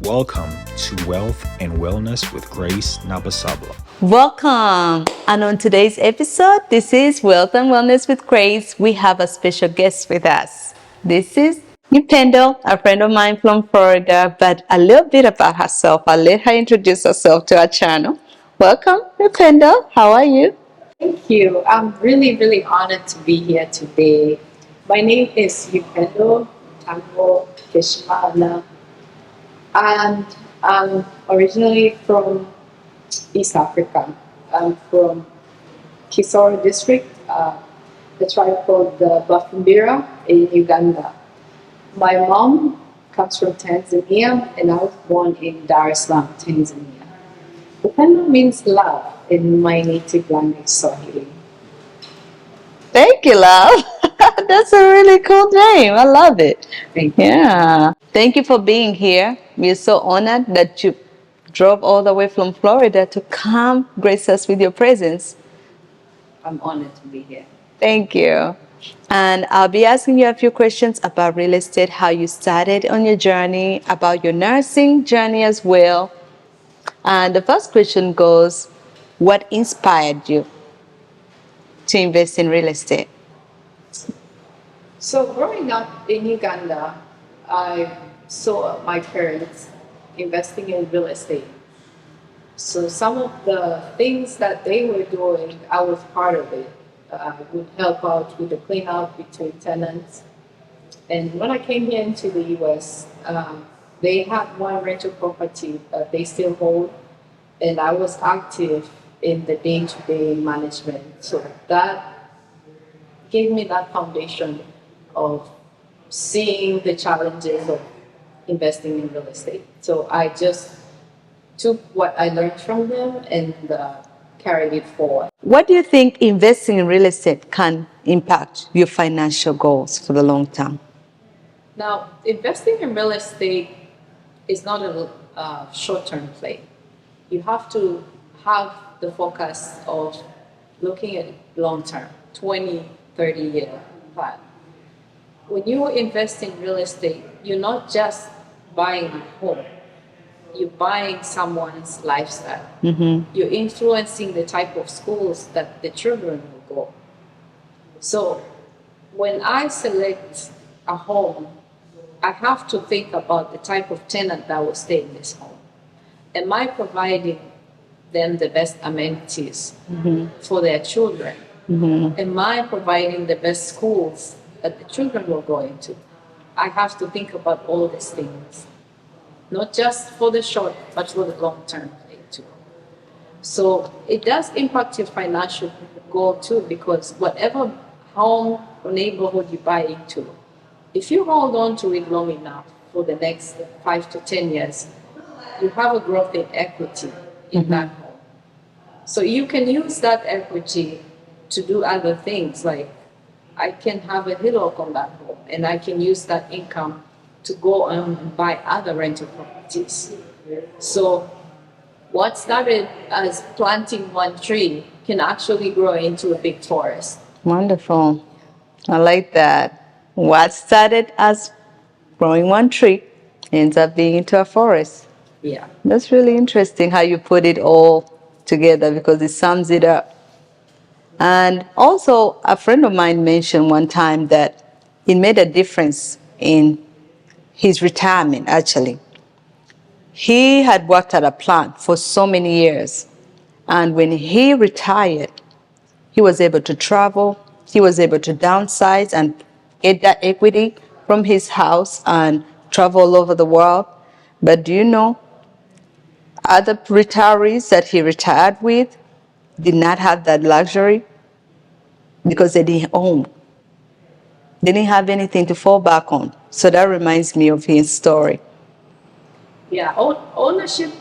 Welcome to Wealth and Wellness with Grace Nabasabla. Welcome! And on today's episode, this is Wealth and Wellness with Grace. We have a special guest with us. This is Kendall, a friend of mine from Florida, but a little bit about herself. I'll let her introduce herself to our channel. Welcome, Kendall. How are you? Thank you. I'm really honored to be here today. My name is Kendall Tango Kishmana, and I'm originally from East Africa. I'm from Kisoro district, the tribe called the Bafumbira in Uganda. My mom comes from Tanzania, and I was born in Dar es Salaam, Tanzania. Upendo means love in my native language, Swahili. Thank you, love. That's a really cool name. I love it. Thank you. Yeah. Thank you for being here. We're so honored that you drove all the way from Florida to come grace us with your presence. I'm honored to be here. Thank you. And I'll be asking you a few questions about real estate, how you started on your journey, about your nursing journey as well. And the first question goes, what inspired you to invest in real estate? So growing up in Uganda, I saw my parents investing in real estate. So some of the things that they were doing, I was part of it. I would help out with the cleanup between tenants. And when I came here into the US, they had one rental property that they still hold, and I was active in the day-to-day management. So that gave me that foundation of seeing the challenges of investing in real estate. So I just took what I learned from them and carried it forward. What do you think investing in real estate can impact your financial goals for the long term? Now, investing in real estate is not a short-term play. You have to have the focus of looking at long-term, 20, 30-year plan. When you invest in real estate, you're not just buying a home. You're buying someone's lifestyle. Mm-hmm. You're influencing the type of schools that the children will go. So when I select a home, I have to think about the type of tenant that will stay in this home. Am I providing them the best amenities for their children? Mm-hmm. Am I providing the best schools that the children will go into? I have to think about all these things, not just for the short, but for the long-term play too. So it does impact your financial goal too, because whatever home or neighborhood you buy into, if you hold on to it long enough for the next 5 to 10 years, you have a growth in equity in that home. So you can use that equity to do other things, like I can have a HELOC on that home, and I can use that income to go on and buy other rental properties. So what started as planting one tree can actually grow into a big forest. Wonderful. I like that. What started as growing one tree ends up being into a forest. Yeah. That's really interesting how you put it all together, because it sums it up. And also, a friend of mine mentioned one time that it made a difference in his retirement, actually. He had worked at a plant for so many years. And when he retired, he was able to travel, he was able to downsize and get that equity from his house and travel all over the world. But do you know, other retirees that he retired with did not have that luxury because they didn't own. They didn't have anything to fall back on. So that reminds me of his story. Yeah, ownership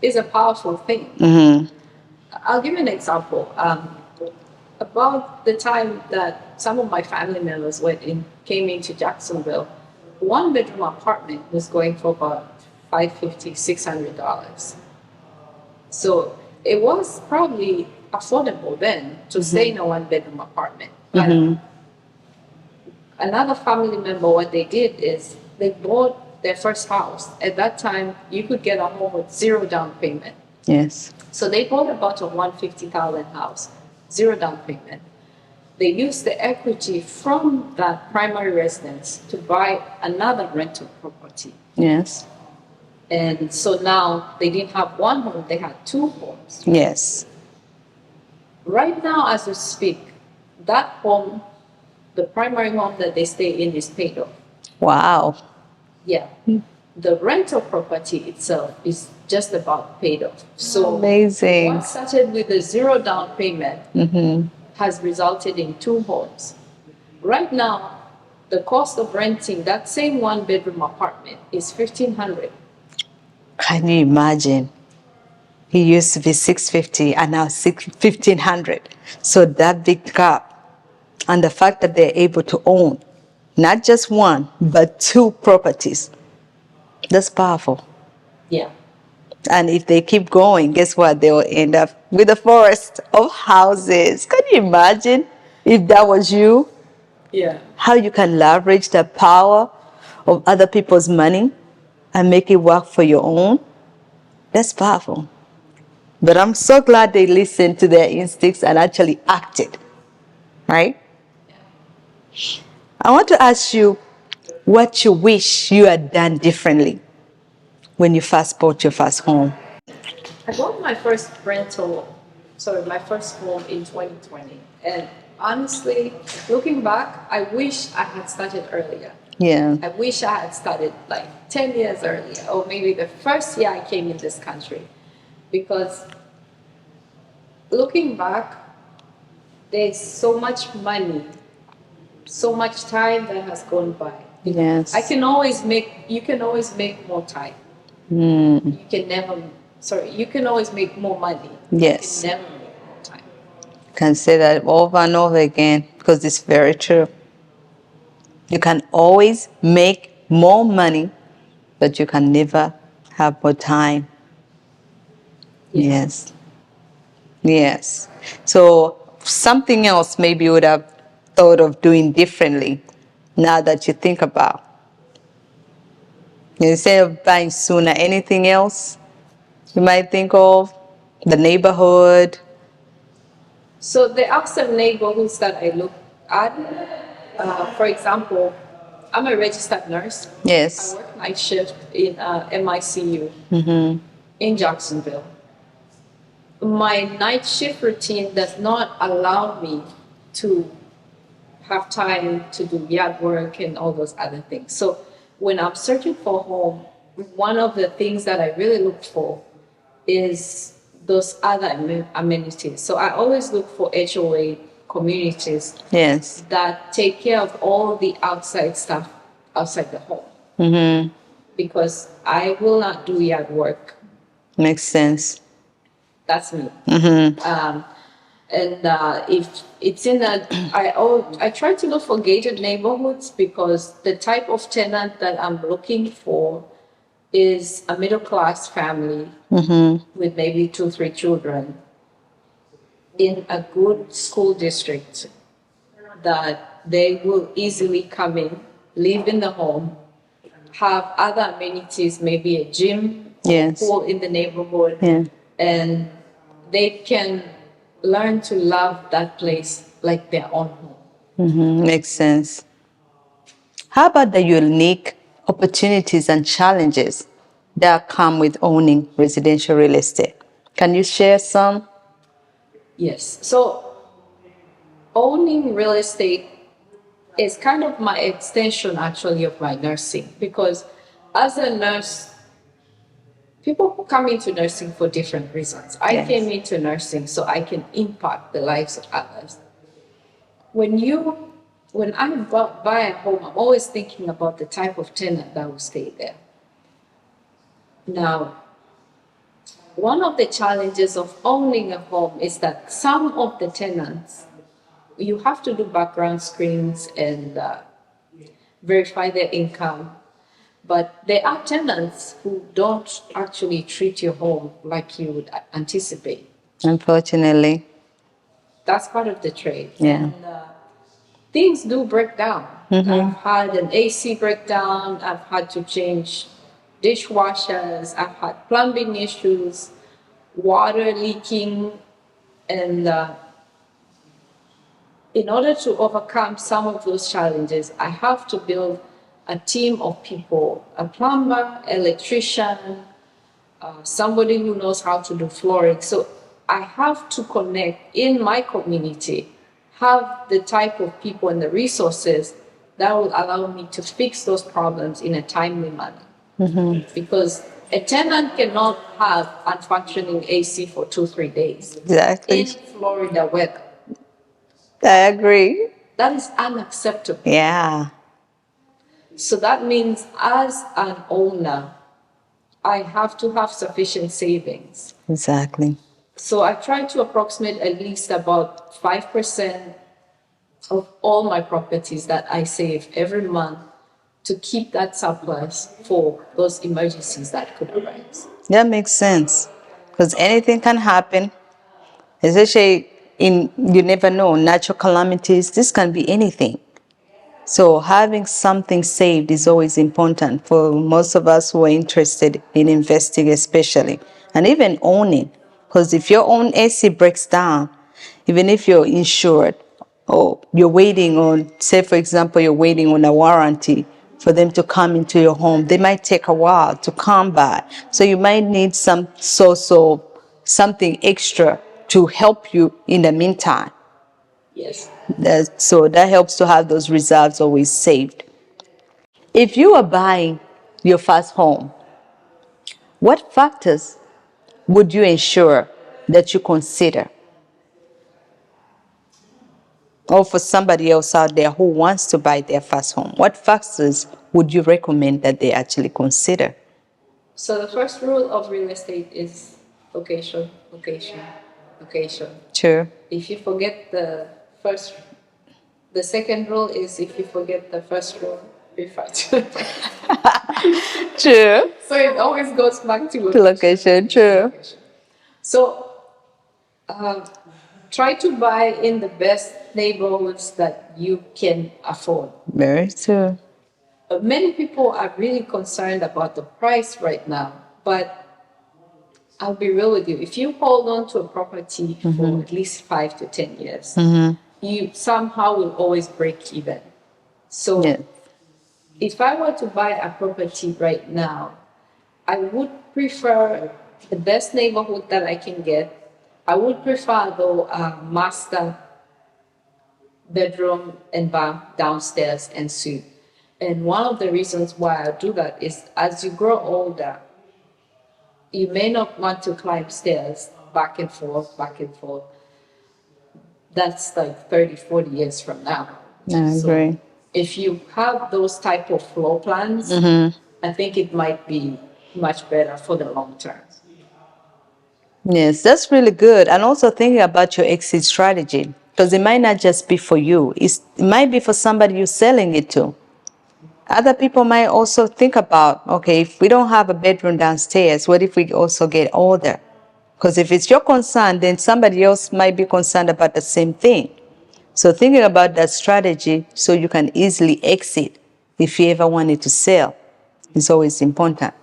is a powerful thing. Mm-hmm. I'll give you an example. About the time that some of my family members came into Jacksonville, one bedroom apartment was going for about $550, $600. So it was probably affordable then to stay in a one bedroom apartment. But another family member, what they did is they bought their first house. At that time, you could get a home with zero down payment. Yes. So they bought about a $150,000 house, zero down payment. They used the equity from that primary residence to buy another rental property. Yes. And so now they didn't have one home, they had two homes. Yes. Right now, as we speak, that home, the primary home that they stay in, is paid off. Wow. Yeah. The rental property itself is just about paid off. So amazing. what started with a zero down payment has resulted in two homes. Right now, the cost of renting that same one-bedroom apartment is $1,500. Can you imagine? He used to be $650 and now $1,500. So that big gap. And the fact that they're able to own not just one, but two properties. That's powerful. Yeah. And if they keep going, guess what? They will end up with a forest of houses. Can you imagine if that was you? Yeah. How you can leverage the power of other people's money and make it work for your own? That's powerful. But I'm so glad they listened to their instincts and actually acted, right? I want to ask you what you wish you had done differently when you first bought your first home. I bought my first my first home in 2020. And honestly, looking back, I wish I had started earlier. Yeah. I wish I had started like 10 years earlier, or maybe the first year I came in this country. Because looking back, there's so much money, so much time that has gone by. Yes. You can always make more time. You can always make more money. Yes. You can never make more time. Can say that over and over again because it's very true. You can always make more money, but you can never have more time. Yeah. Yes. Yes. So something else maybe you would have thought of doing differently now that you think about. Instead of buying sooner, anything else you might think of? The neighborhood? So there are some neighborhoods that I look at. For example, I'm a registered nurse. Yes. I work night shift in MICU in Jacksonville. My night shift routine does not allow me to have time to do yard work and all those other things. So when I'm searching for a home, one of the things that I really look for is those other amenities. So I always look for HOA communities Yes. that take care of all the outside stuff outside the home. Because I will not do yard work. Makes sense. That's me. If it's I try to look for gated neighborhoods because the type of tenant that I'm looking for is a middle class family with maybe 2-3 children in a good school district that they will easily come in, live in the home, have other amenities, maybe a gym, Yes. pool in the neighborhood, Yeah. and they can learn to love that place like their own home. Makes sense. How about the unique opportunities and challenges that come with owning residential real estate? Can you share some? Yes. So owning real estate is kind of my extension actually of my nursing, because as a nurse, people come into nursing for different reasons. I Yes. came into nursing so I can impact the lives of others. When I buy a home, I'm always thinking about the type of tenant that will stay there. Now, one of the challenges of owning a home is that some of the tenants, you have to do background screens and verify their income. But there are tenants who don't actually treat your home like you would anticipate. Unfortunately. That's part of the trade. Yeah. And things do break down. I've had an AC breakdown. I've had to change dishwashers. I've had plumbing issues, water leaking, and in order to overcome some of those challenges, I have to build a team of people: a plumber, electrician, somebody who knows how to do flooring. So I have to connect in my community, have the type of people and the resources that will allow me to fix those problems in a timely manner. Because a tenant cannot have unfunctioning AC for 2-3 days Exactly. in Florida weather. I agree. That is unacceptable. Yeah. So that means as an owner, I have to have sufficient savings. Exactly. So I try to approximate at least about 5% of all my properties that I save every month to keep that surplus for those emergencies that could arise. That makes sense. Because anything can happen, especially you never know, natural calamities, this can be anything. So having something saved is always important for most of us who are interested in investing, especially, and even owning. Because if your own AC breaks down, even if you're insured or you're waiting on, say for example, you're waiting on a warranty for them to come into your home, they might take a while to come by. So you might need some source of something extra to help you in the meantime. Yes. So that helps to have those reserves always saved. If you are buying your first home, what factors would you ensure that you consider? Or for somebody else out there who wants to buy their first home, what factors would you recommend that they actually consider? So the first rule of real estate is location, location, location. Sure. If you forget the second rule is if you forget the first rule, refer to it. True. So it always goes back to Location, true. So try to buy in the best neighborhoods that you can afford. Very true. Many people are really concerned about the price right now, but I'll be real with you. If you hold on to a property for at least 5 to 10 years, you somehow will always break even. So Yeah. if I were to buy a property right now, I would prefer the best neighborhood that I can get. I would prefer though a master bedroom and bath downstairs and suite. And one of the reasons why I do that is as you grow older, you may not want to climb stairs back and forth, back and forth. That's like 30, 40 years from now. I agree. So if you have those type of floor plans, I think it might be much better for the long term. Yes, that's really good. And also thinking about your exit strategy, because it might not just be for you. It might be for somebody you're selling it to. Other people might also think about, okay, if we don't have a bedroom downstairs, what if we also get older? Because if it's your concern, then somebody else might be concerned about the same thing. So thinking about that strategy so you can easily exit if you ever wanted to sell is always important.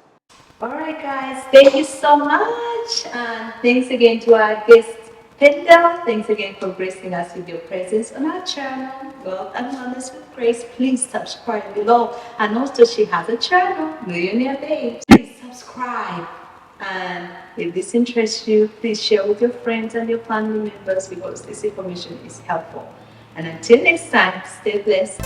All right, guys, thank you so much. And thanks again to our guest, Kendall. Thanks again for gracing us with your presence on our channel, Wealth and Wellness with Grace. Please subscribe below. And also, she has a channel, Millionaire Babe. Please subscribe. And if this interests you, please share with your friends and your family members because this information is helpful. And until next time, stay blessed.